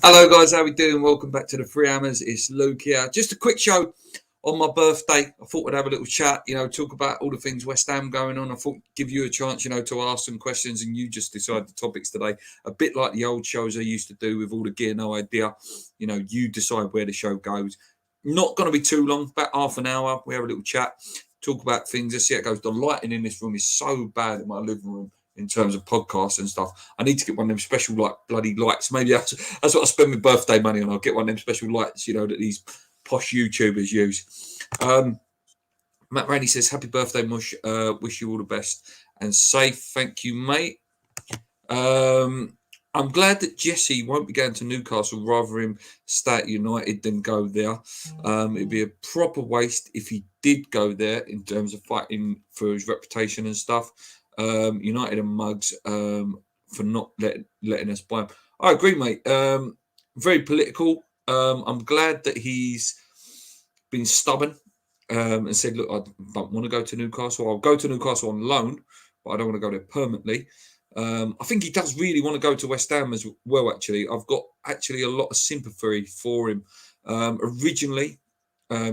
Hello guys, how we doing? Welcome back to the Free Hammers. It's Luke here. Just a quick show on my birthday. I thought we'd have a little chat, talk about all the things West Ham going on. I thought give you a chance, to ask some questions and you just decide the topics today. A bit like the old shows I used to do with all the gear, no idea. You decide where the show goes. Not going to be too long, about half an hour. We have a little chat, talk about things. Let's see how it goes. The lighting in this room is so bad in my living room. In terms of podcasts and stuff, I need to get one of them special bloody lights. Maybe that's what I spend my birthday money on. I'll get one of them special lights, that these posh YouTubers use. Matt Rainey says, "Happy birthday, Mush. Wish you all the best and safe. Thank you, mate." I'm glad that Jesse won't be going to Newcastle, rather him stay at United than go there. It'd be a proper waste if he did go there in terms of fighting for his reputation and stuff. United and mugs for not letting us buy him. I agree, mate. Very political. I'm glad that he's been stubborn and said, "Look, I don't want to go to Newcastle. I'll go to Newcastle on loan, but I don't want to go there permanently." I think he does really want to go to West Ham as well. Actually, I've got a lot of sympathy for him. Originally, I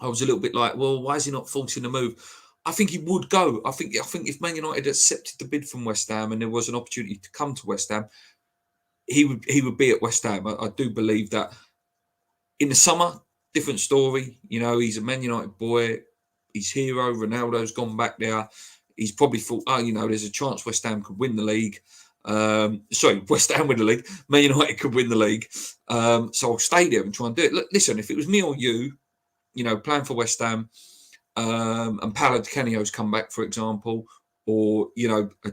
was a little bit like, "Well, why is he not forcing the move?" I think he would go. I think if Man United accepted the bid from West Ham and there was an opportunity to come to West Ham, he would be at West Ham. I do believe that. In the summer, different story. He's a Man United boy. He's hero. Ronaldo's gone back there. He's probably thought, there's a chance West Ham could win the league. West Ham win the league. Man United could win the league. So I'll stay there and try and do it. Look, listen, if it was me or you, playing for West Ham, and Paolo Di Canio's come back, for example, or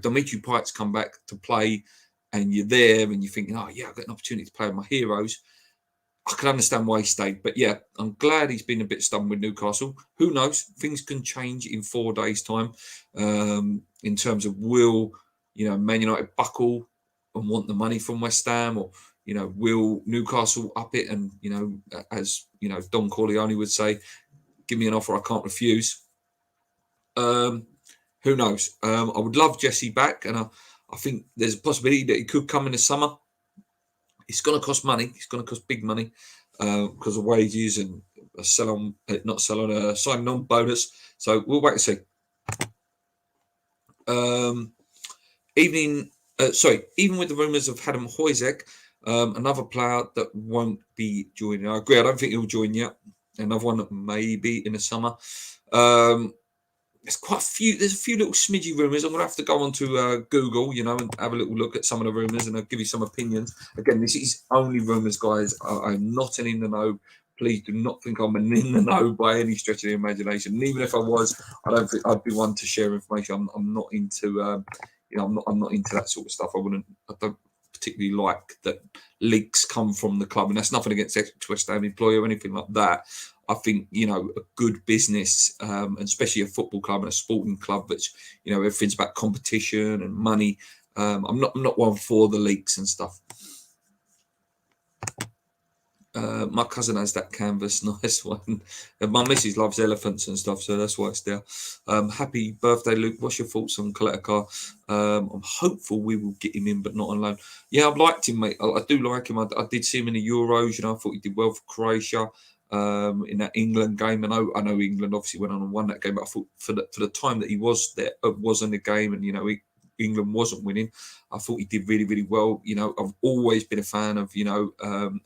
Dimitri Payet's come back to play, and you're there and you're thinking, "Oh yeah, I've got an opportunity to play with my heroes." I can understand why he stayed, but yeah, I'm glad he's been a bit stubborn with Newcastle. Who knows? Things can change in 4 days' time. In terms of will Man United buckle and want the money from West Ham, or will Newcastle up it and as Don Corleone would say, "Give me an offer I can't refuse." Who knows? I would love Jesse back, and I think there's a possibility that he could come in the summer. It's going to cost money. It's going to cost big money because of wages and a sign on bonus. So we'll wait and see. Even with the rumours of Adam Hojsek, another player that won't be joining. I agree. I don't think he'll join yet. Another one that maybe in the summer. There's quite a few. There's a few little smidgy rumours. I'm going to have to go onto Google, and have a little look at some of the rumours, and I'll give you some opinions. Again, this is only rumours, guys. I'm not in the know. Please do not think I'm in the know by any stretch of the imagination. And even if I was, I don't think I'd be one to share information. I'm not into, I'm not into that sort of stuff. I don't particularly like that leaks come from the club, and that's nothing against ex-West Ham employee or anything like that. I think a good business, and especially a football club and a sporting club, that's everything's about competition and money. I'm not one for the leaks and stuff. My cousin has that canvas, nice one. And my missus loves elephants and stuff, so that's why it's there. Happy birthday, Luke. What's your thoughts on Kaleta? I'm hopeful we will get him in, but not on loan. Yeah, I've liked him, mate. I do like him. I did see him in the Euros. I thought he did well for Croatia in that England game. I know England obviously went on and won that game, but I thought for the time that he was there, was in the game, and England wasn't winning, I thought he did really, really well. I've always been a fan of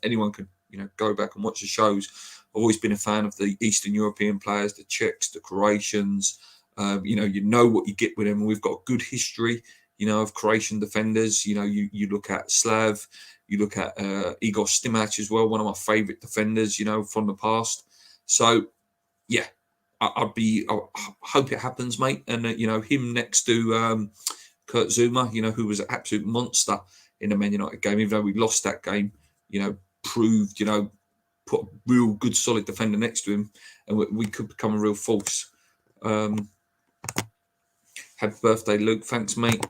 anyone could go back and watch the shows. I've always been a fan of the Eastern European players, the Czechs, the Croatians. What you get with them. We've got a good history, of Croatian defenders. You look at Slav, you look at Igor Stimac as well, one of my favourite defenders, from the past. So, yeah, I hope it happens, mate. And, him next to Kurt Zuma, who was an absolute monster in the Man United game, even though we lost that game, proved, put a real good solid defender next to him, and we could become a real force. Happy birthday, Luke. Thanks, mate.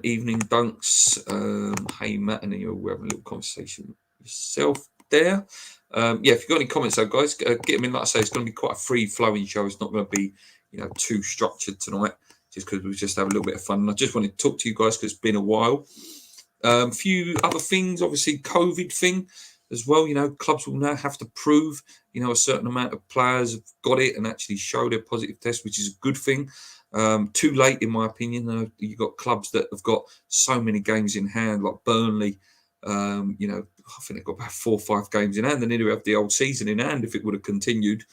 Evening dunks. Hey, Matt, and then we're having a little conversation yourself there. If you've got any comments, though, guys, get them in. Like I say, it's going to be quite a free-flowing show. It's not going to be, too structured tonight, just because we just have a little bit of fun. And I just wanted to talk to you guys because it's been a while. Few other things, obviously COVID thing as well. Clubs will now have to prove, a certain amount of players have got it and actually show their positive test, which is a good thing. Too late, in my opinion. You've got clubs that have got so many games in hand, like Burnley. I think they've got about 4 or 5 games in hand. They nearly have the whole season in hand if it would have continued.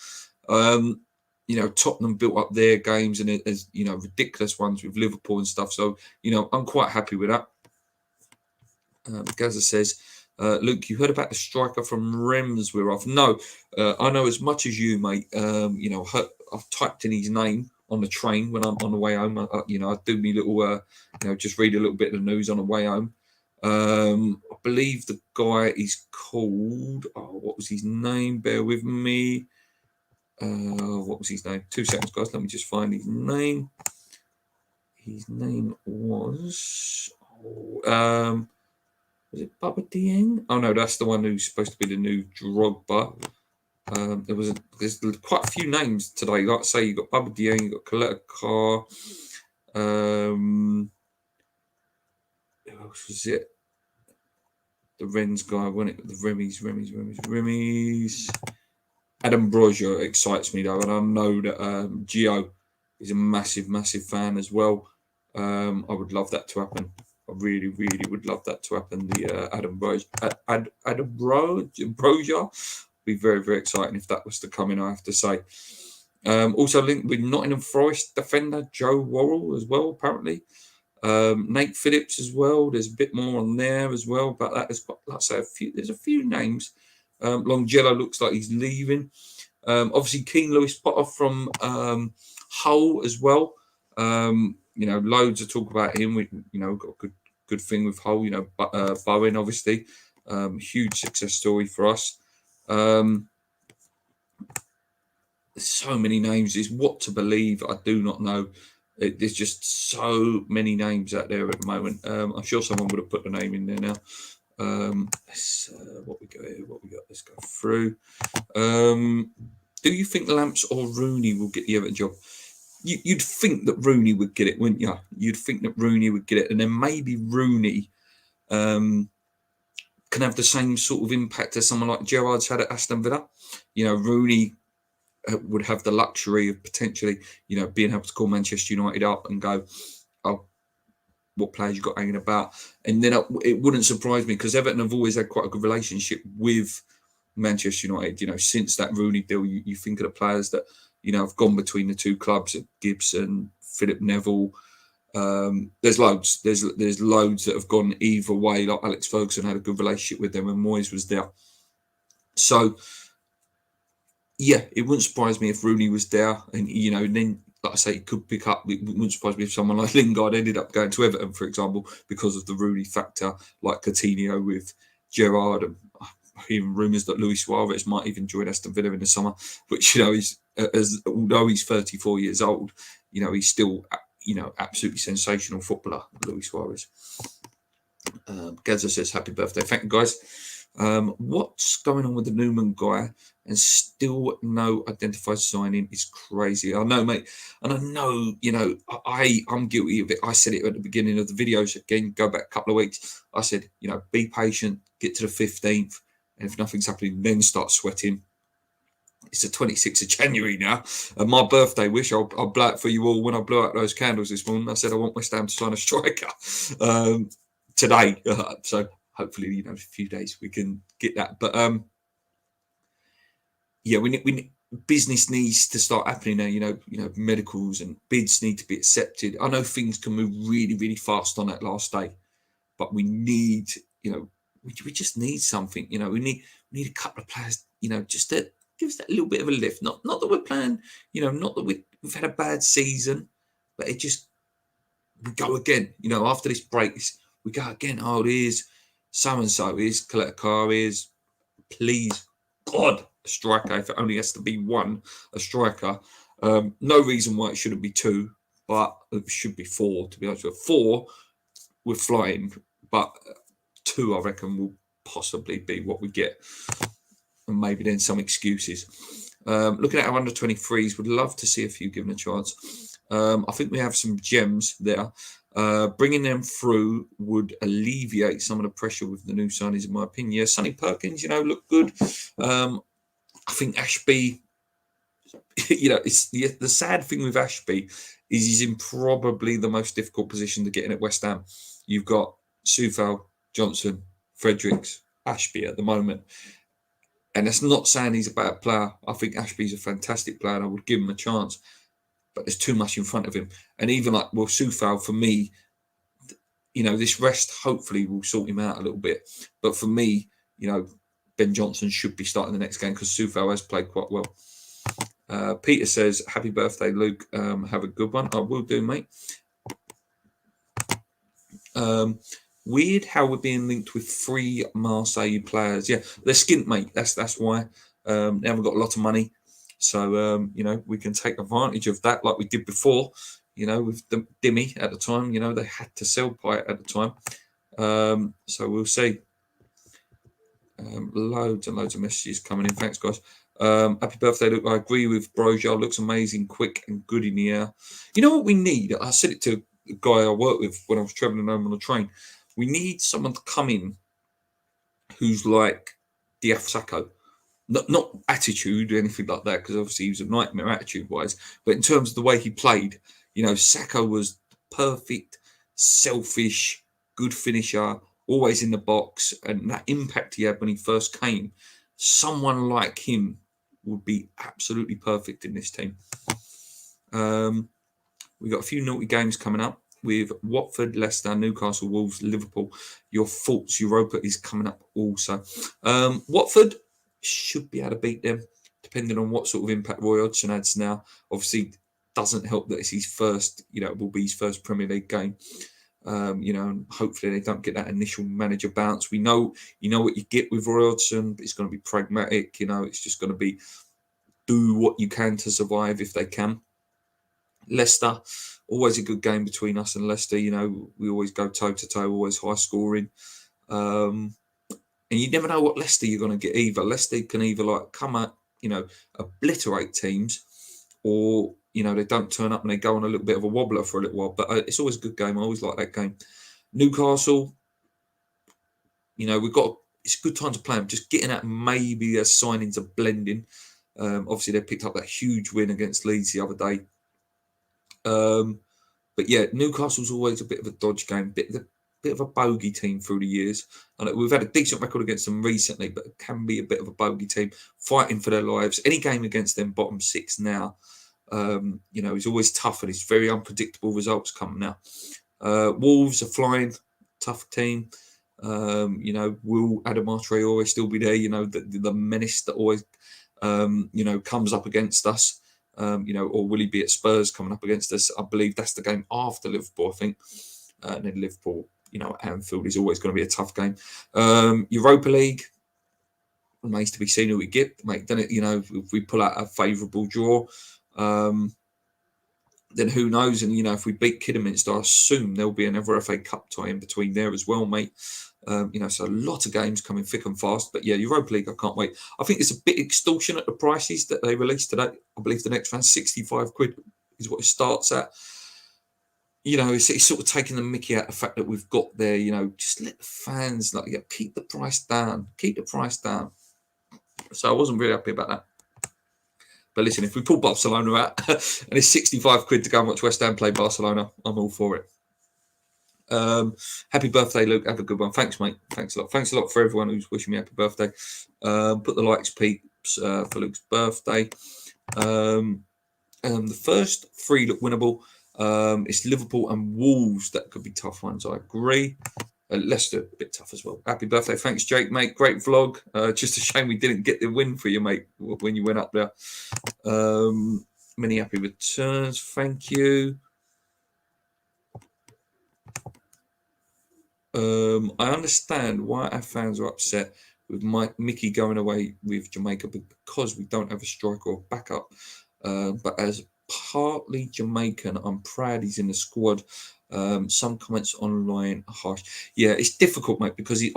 Tottenham built up their games and as ridiculous ones with Liverpool and stuff. So I'm quite happy with that. Gaza says, Luke, you heard about the striker from Rems we're off? No, I know as much as you, mate. I've typed in his name on the train when I'm on the way home. I do me little, just read a little bit of the news on the way home. I believe the guy is called, what was his name? Bear with me. What was his name? 2 seconds, guys. Let me just find his name. His name was... was it Baba Dieng? Oh no, that's the one who's supposed to be the new Drogba. There's quite a few names today. Like I say, you got Baba Dieng, you got Coletta Carr. Who else was it? The Rennes guy, wasn't it? The Remy's. Adam Broja excites me though, and I know that Gio is a massive, massive fan as well. I would love that to happen. I really, really would love that to happen. The Adam Broja be very, very exciting if that was to come in, I have to say. Also linked with Nottingham Forest defender Joe Worrell as well, apparently. Nate Phillips as well. There's a bit more on there as well, but that is, like I say, there's a few names. Longello looks like he's leaving. Obviously, Keane Lewis Potter from Hull as well. Loads of talk about him. We, got a good thing with Hull. Bowen, obviously, huge success story for us. There's so many names. It's what to believe. I do not know. There's just so many names out there at the moment. I'm sure someone would have put the name in there now. What we got here? What we got? Let's go through. Do you think Lamps or Rooney will get the Everton job? You'd think that Rooney would get it, wouldn't you? You'd think that Rooney would get it, and then maybe Rooney can have the same sort of impact as someone like Gerrard's had at Aston Villa. Rooney would have the luxury of potentially, being able to call Manchester United up and go, "Oh, what players you got hanging about?" And then it wouldn't surprise me because Everton have always had quite a good relationship with Manchester United. Since that Rooney deal, you think of the players that have gone between the two clubs: Gibson, Philip Neville. There's loads. There's loads that have gone either way. Like Alex Ferguson had a good relationship with them, and Moyes was there. So, yeah, it wouldn't surprise me if Rooney was there, and then, like I say, it could pick up. It wouldn't surprise me if someone like Lingard ended up going to Everton, for example, because of the Rooney factor, like Coutinho with Gerrard, and even rumours that Luis Suarez might even join Aston Villa in the summer, which is although he's 34 years old, he's still absolutely sensational footballer, Luis Suarez. Gaza says happy birthday. Thank you, guys. What's going on with the Newman guy and still no identified signing is crazy. I know, mate, and I know, I'm guilty of it. I said it at the beginning of the videos. Again, go back a couple of weeks. I said, be patient, get to the 15th, and if nothing's happening, then start sweating. It's the 26th of January now, and my birthday wish, I'll blow it for you all. When I blew out those candles this morning, I said I want West Ham to sign a striker today. So hopefully, a few days we can get that. But yeah, we business needs to start happening now. Medicals and bids need to be accepted. I know things can move really, really fast on that last day, but we need, we just need something. We need a couple of players, just to give us that little bit of a lift. Not that we're playing, not that we've had a bad season, but it just, we go again. After this break, we go again. Oh, here's so-and-so, here's Coletta Carr, here's, please, God, a striker, if it only has to be one, a striker. No reason why it shouldn't be 2, but it should be 4, to be honest with you. 4, we're flying, but 2, I reckon, will possibly be what we get. And maybe then some excuses. Looking at our under-23s, would love to see a few given a chance. I think we have some gems there. Bringing them through would alleviate some of the pressure with the new signings, in my opinion. Yeah, Sonny Perkins, look good. I think Ashby, it's the sad thing with Ashby is he's in probably the most difficult position to get in at West Ham. You've got Sufal, Johnson, Fredericks, Ashby at the moment. And that's not saying he's a bad player. I think Ashby's a fantastic player and I would give him a chance. But there's too much in front of him. And even Sufal, for me, this rest hopefully will sort him out a little bit. But for me, Ben Johnson should be starting the next game because Sufal has played quite well. Peter says, happy birthday, Luke. Have a good one. I will do, mate. Weird how we're being linked with 3 Marseille players. Yeah, they're skint, mate. That's why. They haven't got a lot of money. So, we can take advantage of that like we did before, with the Dimmy at the time. They had to sell Pyatt at the time. So we'll see. Loads and loads of messages coming in. Thanks, guys. Happy birthday, Luke. I agree with Broja. Looks amazing, quick and good in the air. You know what we need? I said it to the guy I worked with when I was travelling home on the train. We need someone to come in who's like Diaf Sacco. Not attitude or anything like that, because obviously he was a nightmare attitude-wise. But in terms of the way he played, Sacco was perfect, selfish, good finisher, always in the box, and that impact he had when he first came. Someone like him would be absolutely perfect in this team. We've got a few naughty games coming up with Watford, Leicester, Newcastle, Wolves, Liverpool. Your thoughts, Europa is coming up also. Watford should be able to beat them, depending on what sort of impact Roy Hodgson adds now. Obviously, doesn't help that it's his first, it will be his first Premier League game. And hopefully they don't get that initial manager bounce. We know, what you get with Roy Hodgson, but it's going to be pragmatic. It's just going to be do what you can to survive if they can. Leicester, always a good game between us and Leicester. We always go toe to toe, always high scoring. And you never know what Leicester you're going to get either. Leicester can either come out, obliterate teams, or they don't turn up and they go on a little bit of a wobbler for a little while. But it's always a good game. I always like that game. Newcastle, it's a good time to play them. Just getting at maybe their signings of blending. Obviously, they picked up that huge win against Leeds the other day. But yeah, Newcastle's always a bit of a dodge game, bit of a bogey team through the years. And we've had a decent record against them recently, but it can be a bit of a bogey team fighting for their lives. Any game against them bottom 6 now, is always tough and it's very unpredictable results come now. Wolves are flying, tough team. Will Adama Traore still be there? The menace that always, comes up against us. Or will he be at Spurs coming up against us? I believe that's the game after Liverpool, I think. And then Liverpool, Anfield is always going to be a tough game. Europa League remains to be seen who we get, mate. Then if we pull out a favourable draw, then who knows? And if we beat Kidderminster, I assume there'll be another FA Cup tie in between there as well, mate. So a lot of games coming thick and fast. But yeah, Europa League, I can't wait. I think it's a bit extortionate, the prices that they released today. I believe the next round, 65 quid is what it starts at. It's sort of taking the mickey out of the fact that we've got there, just let the fans, keep the price down. Keep the price down. So I wasn't really happy about that. But listen, if we pull Barcelona out and it's 65 quid to go and watch West Ham play Barcelona, I'm all for it. Happy birthday, Luke. Have a good one. Thanks, mate. Thanks a lot. Thanks a lot for everyone who's wishing me happy birthday. Put the likes, peeps, for Luke's birthday. The first 3 look winnable. It's Liverpool and Wolves that could be tough ones. I agree. Leicester, a bit tough as well. Happy birthday. Thanks, Jake, mate. Great vlog. Just a shame we didn't get the win for you, mate, when you went up there. Many happy returns. Thank you. I understand why our fans are upset with Mickey going away with Jamaica because we don't have a striker or backup. But as partly Jamaican, I'm proud he's in the squad. Some comments online are harsh. Yeah, it's difficult, mate, because I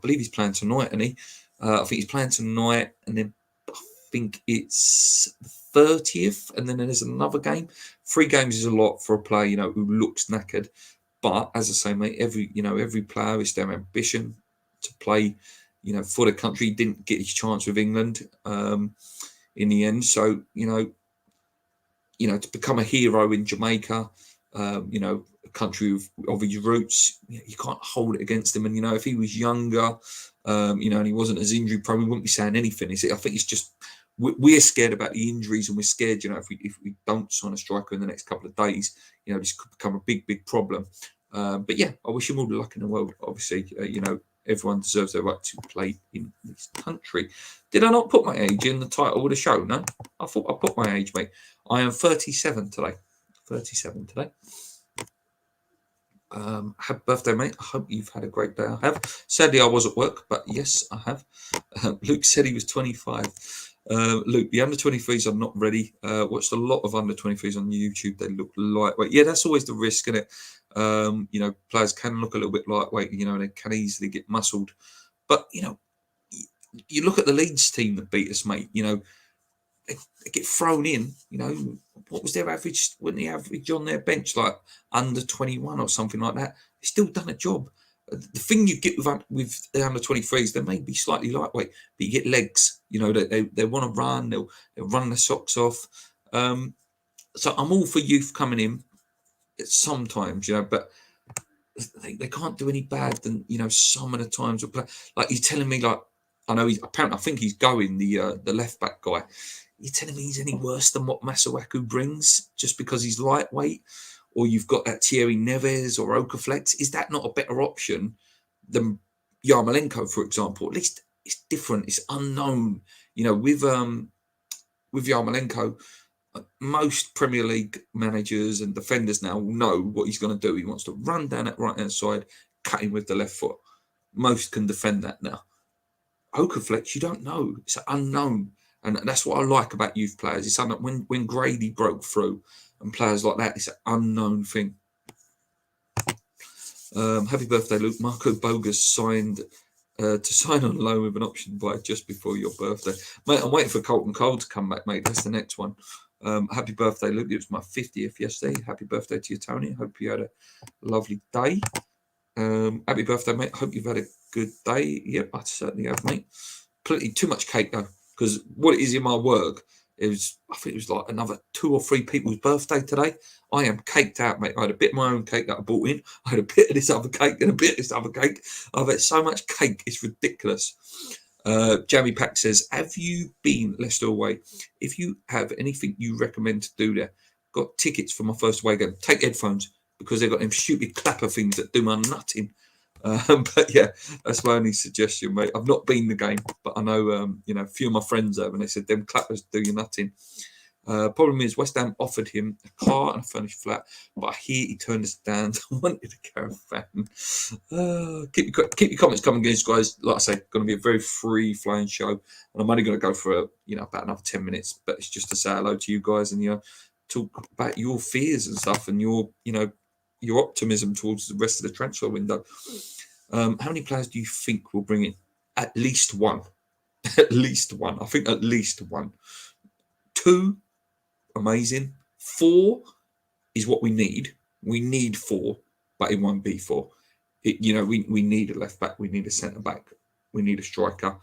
believe he's playing tonight, and I think he's playing tonight, and then I think it's the 30th, and then there's another game. 3 games is a lot for a player, who looks knackered. But as I say, mate, every player is their ambition to play, for the country. He didn't get his chance with England in the end. So, to become a hero in Jamaica, a country of his roots, you can't hold it against him. And, if he was younger, and he wasn't as injury prone, we wouldn't be saying anything. I think it's just, we're scared about the injuries, and we're scared, if we don't sign a striker in the next couple of days, this could become a big, big problem. But yeah, I wish him all the luck in the world. Obviously, everyone deserves their right to play in this country. Did I not put my age in the title of the show? No, I thought I put my age, mate. I am 37 today. 37 today. Happy birthday, mate. I hope you've had a great day. I have. Sadly, I was at work, but yes, I have. Luke said he was 25. Luke, the under 23s are not ready. Watched a lot of under 23s on YouTube. They look lightweight. Yeah, that's always the risk, isn't it? Players can look a little bit lightweight, and they can easily get muscled. But, you look at the Leeds team that beat us, mate, they get thrown in, what was their average? Wasn't the average on their bench like under 21 or something like that? They still done a job. The thing you get with the under 23s, they may be slightly lightweight, but you get legs. They want to run. They'll run their socks off. So I'm all for youth coming in sometimes, but they can't do any bad than some of the times. Like you're telling me, like I know I think he's going the left back guy. You're telling me he's any worse than what Masuaku brings just because he's lightweight? Or you've got that Thierry Neves or Okaflex? Is that not a better option than Yarmolenko, for example? At least it's different. It's unknown. With Yarmolenko, most Premier League managers and defenders now know what he's going to do. He wants to run down that right-hand side, cut him with the left foot. Most can defend that now. Okaflex, you don't know. It's unknown. And that's what I like about youth players. It's when Grady broke through and players like that, it's an unknown thing. Happy birthday, Luke. Marco Bogus signed to sign on loan with an option by just before your birthday. Mate, I'm waiting for Colton Cole to come back, mate. That's the next one. Happy birthday, Luke. It was my 50th yesterday. Happy birthday to you, Tony. Hope you had a lovely day. Happy birthday, mate. Hope you've had a good day. Yep, I certainly have, mate. Plenty too much cake though, because what it is in my work is, I think it was like another 2 or 3 people's birthday today. I am caked out, mate. I had a bit of my own cake that I bought in. I had a bit of this other cake and a bit of this other cake. I've had so much cake, it's ridiculous. Jamie Pack says, have you been Leicester away? If you have anything you recommend to do there, got tickets for my first away game. Take headphones, because they've got them stupid clapper things that do my nutting. But yeah, that's my only suggestion, mate. I've not been the game, but I know, a few of my friends have, and they said them clappers do your nutting. Problem is, West Ham offered him a car and a furnished flat, but I hear he turned us down. I wanted a caravan. Keep your comments coming, guys. Like I say, going to be a very free flowing show, and I'm only going to go for about another 10 minutes. But it's just to say hello to you guys and talk about your fears and stuff, and your optimism towards the rest of the transfer window. How many players do you think will bring in? At least one. At least one. I think at least one. 2, amazing. 4 is what we need. We need 4, but it won't be 4. We need a left back. We need a centre back. We need a striker,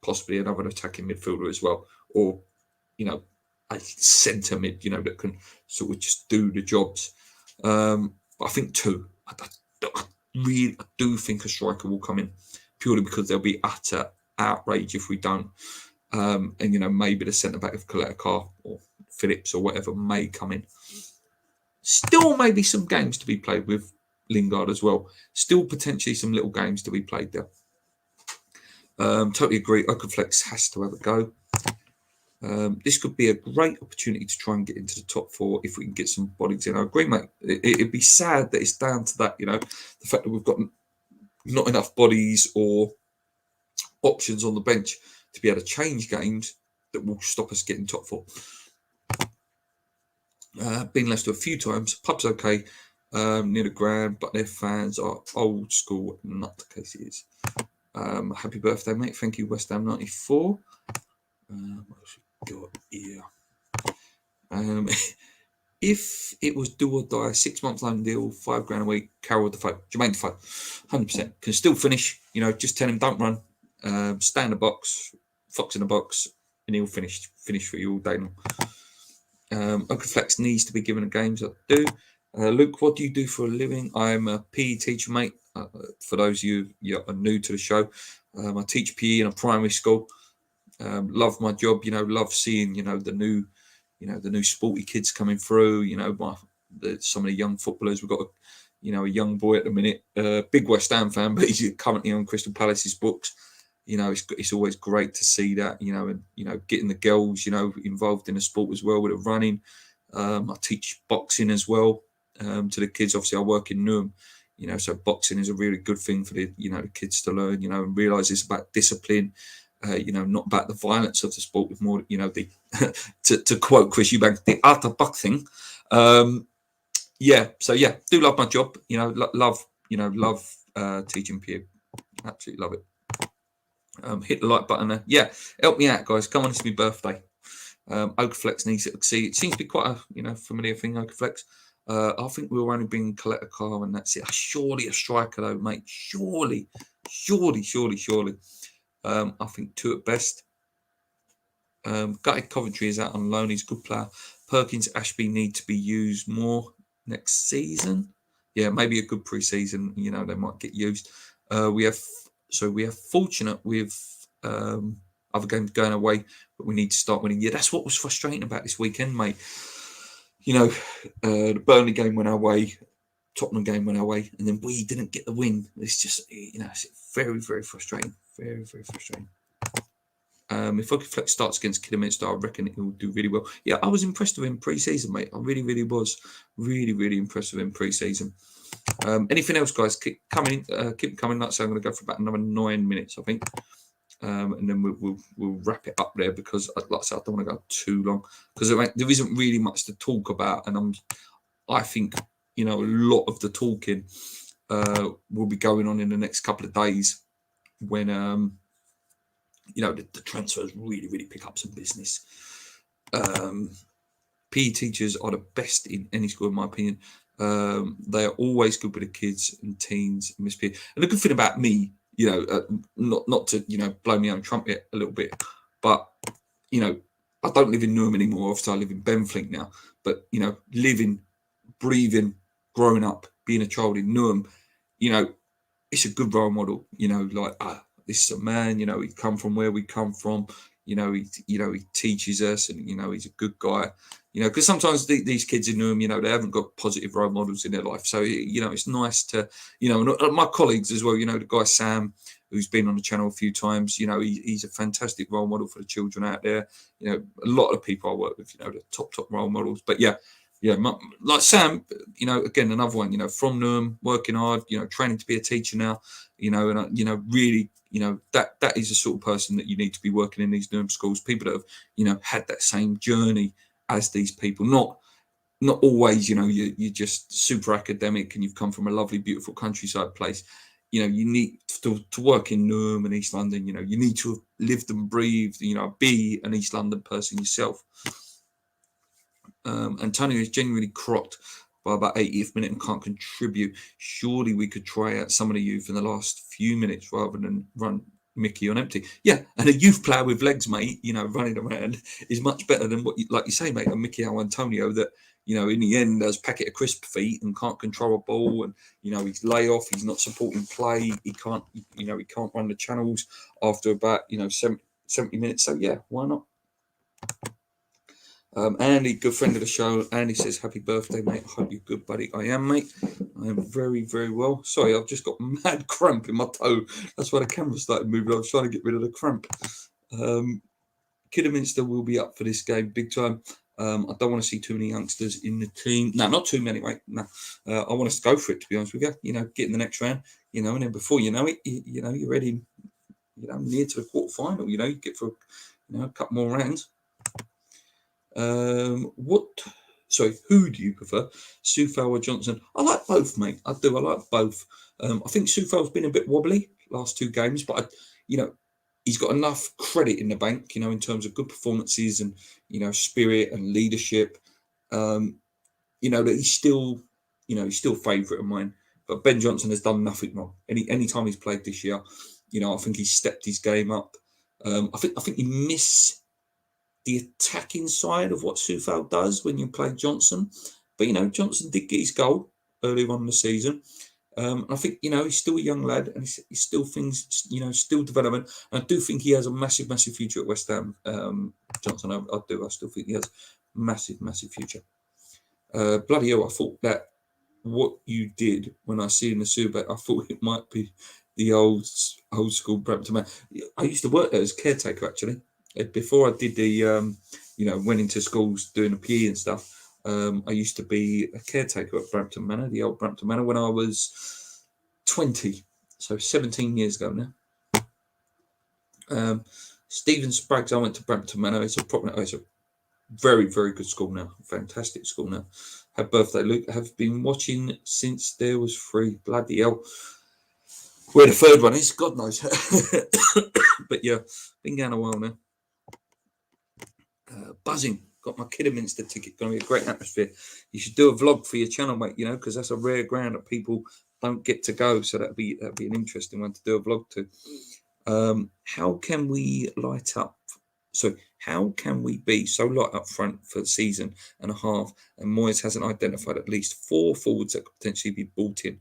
possibly another attacking midfielder as well, or a centre mid. That can sort of just do the jobs. But I think 2. I do think a striker will come in, purely because there'll be utter outrage if we don't. And maybe the centre back of Coletta or Phillips or whatever may come in. Still, maybe some games to be played with Lingard as well. Still, potentially some little games to be played there. Totally agree. Okaflex has to have a go. This could be a great opportunity to try and get into the top 4 if we can get some bodies in. I agree, mate. It'd be sad that it's down to that, the fact that we've got not enough bodies or options on the bench to be able to change games that will stop us getting top 4. Been Leicester a few times. Pub's okay, near the ground, but their fans are old school nutcases. Happy birthday, mate. Thank you, West Ham 94. What else we got here? If it was do or die, 6 months loan deal, £5 a week, Carroll Defoe, Jermaine Defoe, 100%. Can still finish, just tell him don't run, stay in the box, fox in the box, and he'll finish for you all day long. Uncle Flex needs to be given a games. I do. Luke, what do you do for a living? I'm a PE teacher, mate. For those of you are new to the show, I teach PE in a primary school. Love my job. Love seeing the new sporty kids coming through. Some of the young footballers. We've got a young boy at the minute, big West Ham fan, but he's currently on Crystal Palace's books. It's always great to see that, and getting the girls, involved in the sport as well with the running. I teach boxing as well to the kids. Obviously, I work in Newham, so boxing is a really good thing for the kids to learn, and realise it's about discipline, not about the violence of the sport, with more, the to quote Chris Eubank, the art of boxing. Do love my job. Love teaching PE. Absolutely love it. Hit the like button. Help me out, guys. Come on, it's my birthday. Oakflex needs to succeed. It seems to be quite a familiar thing, Oakflex. I think we'll only bring collect a car and that's it. Surely a striker though, mate. Surely. I think 2 at best. Gutted Coventry is out on loan. He's a good player. Perkins, Ashby need to be used more next season. Yeah, maybe a good pre-season. They might get used. We are fortunate with other games going away, but we need to start winning. Yeah, that's what was frustrating about this weekend, mate. The Burnley game went our way, Tottenham game went our way, and then we didn't get the win. It's just, it's very, very frustrating. Very, very frustrating. If Flex starts against Kidderminster, I reckon he'll do really well. Yeah, I was impressed with him pre-season, mate. I really, really was. Really, really impressed with him pre-season. Anything else, guys? Keep coming. Like I say, I'm going to go for about another 9 minutes, I think. And then we'll wrap it up there because, like I said, I don't want to go too long because there isn't really much to talk about, and I think a lot of the talking will be going on in the next couple of days when the transfers really, really pick up some business. PE teachers are the best in any school, in my opinion. They are always good with the kids and teens and Miss PE. And the good thing about me, not to blow me own trumpet a little bit, but I don't live in Newham anymore. Obviously, I live in Benfleet now. But living, breathing, growing up, being a child in Newham, it's a good role model. This is a man. He come from where we come from. He teaches us, and he's a good guy. Because sometimes these kids in Newham, they haven't got positive role models in their life. So it's nice to, and my colleagues as well. The guy Sam, who's been on the channel a few times. He's a fantastic role model for the children out there. A lot of people I work with, the top role models. But like Sam, again, another one, from Newham, working hard, training to be a teacher now, and really, that is the sort of person that you need to be working in these Newham schools. People that have, had that same journey as these people, not always, you're just super academic and you've come from a lovely, beautiful countryside place. You need to work in Newham and East London. You need to have lived and breathed, be an East London person yourself. Antonio is genuinely crocked by about 80th minute and can't contribute. Surely we could try out some of the youth in the last few minutes rather than run Mickey on empty. Yeah, and a youth player with legs, mate, running around is much better than what, like you say, mate, a Mickey or Antonio that, in the end has packet of crisp feet and can't control a ball, and he's lay off, he's not supporting play, he can't run the channels after about 70 minutes. So yeah, why not? Andy, good friend of the show. Andy says, happy birthday, mate. I hope you're good, buddy. I am, mate. I am very, very well. Sorry, I've just got mad cramp in my toe. That's why the camera started moving. I was trying to get rid of the cramp. Kidderminster will be up for this game big time. I don't want to see too many youngsters in the team. No, not too many, mate. No. I want us to go for it, to be honest with you. Get in the next round, and then before you know it, you're ready, near to the quarter final. You get for, a couple more rounds. Who do you prefer, Soufal or Johnson? I like both, mate. I do. I like both. I think Soufal's been a bit wobbly last 2 games, but he's got enough credit in the bank, in terms of good performances and spirit and leadership. that he's still, he's still a favourite of mine. But Ben Johnson has done nothing wrong. Any time he's played this year, I think he's stepped his game up. I think you miss the attacking side of what Sufal does when you play Johnson. But, Johnson did get his goal earlier on in the season. I think, he's still a young lad and he's still things, still development. And I do think he has a massive, massive future at West Ham. Johnson, I do. I still think he has massive, massive future. Bloody hell, I thought that what you did when I see in the Super, I thought it might be the old school Brampton man. I used to work there as caretaker, actually. Before I did the, went into schools doing the PE and stuff. I used to be a caretaker at Brampton Manor, the old Brampton Manor, when I was 20, so 17 years ago now. Stephen Spraggs, I went to Brampton Manor. It's a very, very good school now, fantastic school now. Happy birthday, Luke. Have been watching since there was 3. Bloody hell. Where the third one is, God knows. But yeah, been going a while now. Buzzing. Got my Kidderminster ticket. Going to be a great atmosphere. You should do a vlog for your channel, mate. Because that's a rare ground that people don't get to go. So that'd be an interesting one to do a vlog to. How can we light up? So how can we be so light up front for the season and a half? And Moyes hasn't identified at least 4 forwards that could potentially be brought in.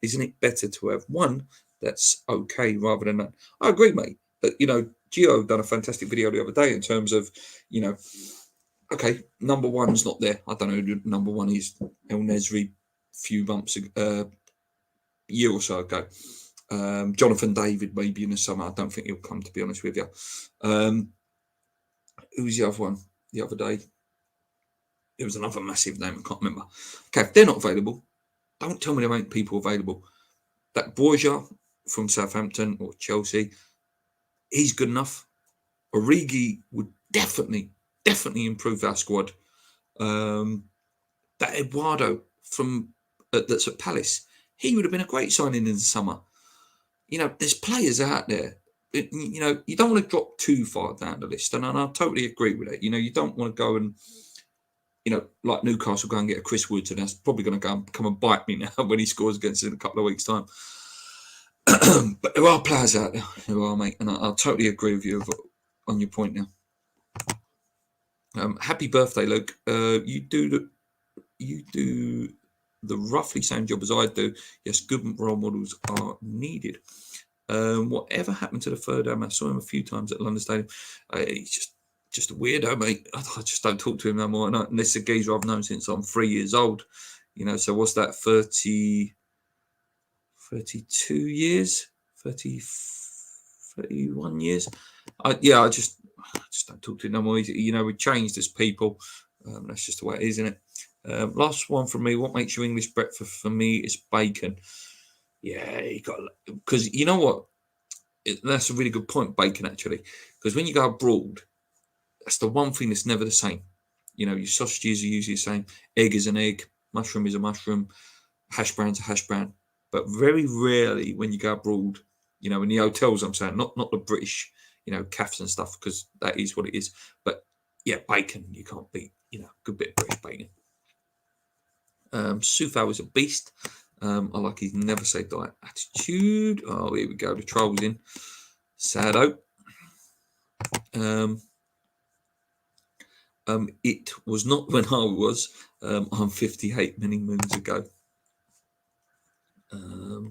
Isn't it better to have one that's okay rather than that? I agree, mate. But Gio done a fantastic video the other day in terms of, okay, number one's not there. I don't know who number one is. El Nesri, few months ago, year or so ago. Jonathan David maybe in the summer. I don't think he'll come, to be honest with you. Who was the other one the other day? It was another massive name. I can't remember. Okay, if they're not available, don't tell me there ain't people available. That Borja from Southampton or Chelsea, he's good enough. Origi would definitely improve our squad. That Eduardo that's at Palace, he would have been a great signing in the summer. There's players out there. You don't want to drop too far down the list, and I totally agree with it. You don't want to go and, like Newcastle, go and get a Chris Woods, and that's probably going to come and bite me now when he scores against us in a couple of weeks' time. But there are players out there who are, mate, and I totally agree with you on your point now. Happy birthday, Luke. You do the roughly same job as I do. Yes, good role models are needed. Whatever happened to the third Am? I saw him a few times at London Stadium. He's just a weirdo, mate. I just don't talk to him no more. And this is a geezer I've known since I'm 3 years old. So what's that? 32 years, 31 years. I just don't talk to him no more. We changed as people. That's just the way it is, isn't it? Last one from me. What makes your English breakfast? For me, is bacon. Yeah, because you know what? That's a really good point, bacon, actually. Because when you go abroad, that's the one thing that's never the same. Your sausages are usually the same. Egg is an egg. Mushroom is a mushroom. Hash brown's a hash brown. But very rarely when you go abroad, in the hotels, I'm saying, not the British, cafes and stuff, because that is what it is. But yeah, bacon, you can't beat, good bit of British bacon. Sufal is a beast. I like his never say die attitude. Oh, here we go. The trolls in. Sado. It was not when I was. I'm 58 many moons ago. I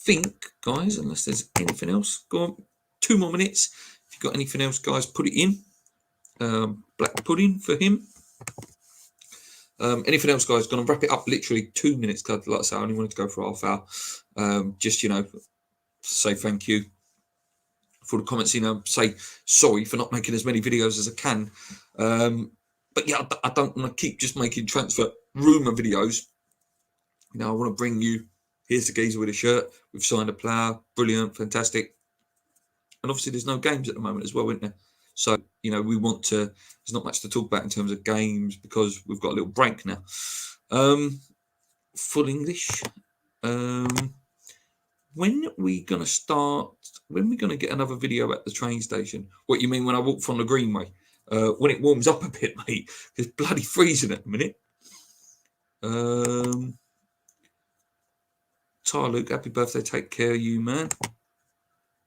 think, guys, unless there's anything else, go on. 2 more minutes. If you've got anything else, guys, put it in. Black pudding for him. Anything else, guys? Going to wrap it up literally 2 minutes. Like I say, I only wanted to go for half hour. Just, say thank you for the comments. Say sorry for not making as many videos as I can. But yeah, I don't want to keep just making transfer rumour videos. I want to bring you, here's the geezer with a shirt. We've signed a player. Brilliant. Fantastic. And obviously there's no games at the moment as well, isn't there? So, we want to, there's not much to talk about in terms of games because we've got a little break now. Full English. When are we going to start? When are we going to get another video at the train station? What you mean when I walk from the Greenway? When it warms up a bit, mate. It's bloody freezing at the minute. Luke, happy birthday. Take care of you, man.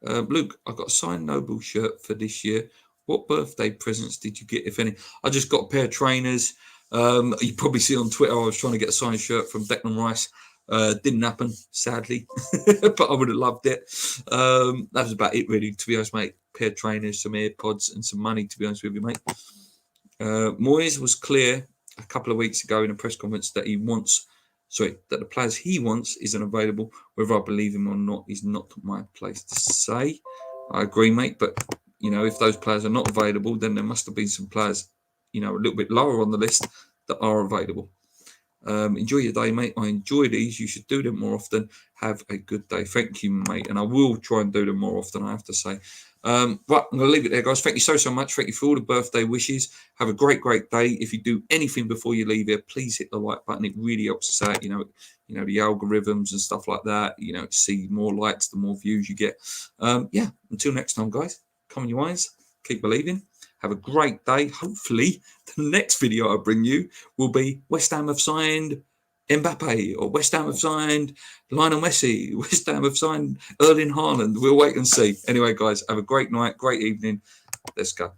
Luke, I got a signed Noble shirt for this year. What birthday presents did you get, if any? I just got a pair of trainers. You probably see on Twitter I was trying to get a signed shirt from Declan Rice. Didn't happen, sadly, but I would have loved it. That was about it, really, to be honest, mate. Pair of trainers, some AirPods, and some money, to be honest with you, mate. Moyes was clear a couple of weeks ago in a press conference that that the players he wants isn't available. Whether I believe him or not is not my place to say. I agree, mate, but if those players are not available, then there must have been some players, a little bit lower on the list that are available. Enjoy your day, mate. I enjoy these. You should do them more often. Have a good day. Thank you, mate. And I will try and do them more often, I have to say. Right, I'm going to leave it there, guys. Thank you so much. Thank you for all the birthday wishes. Have a great day. If you do anything before you leave here, please hit the like button. It really helps us out. The algorithms and stuff like that. See more likes, the more views you get. Until next time, guys. Come on, you irons. Keep believing. Have a great day. Hopefully, the next video I bring you will be West Ham have signed Mbappe, or West Ham have signed Lionel Messi, West Ham have signed Erling Haaland. We'll wait and see. Anyway, guys, have a great night, great evening. Let's go.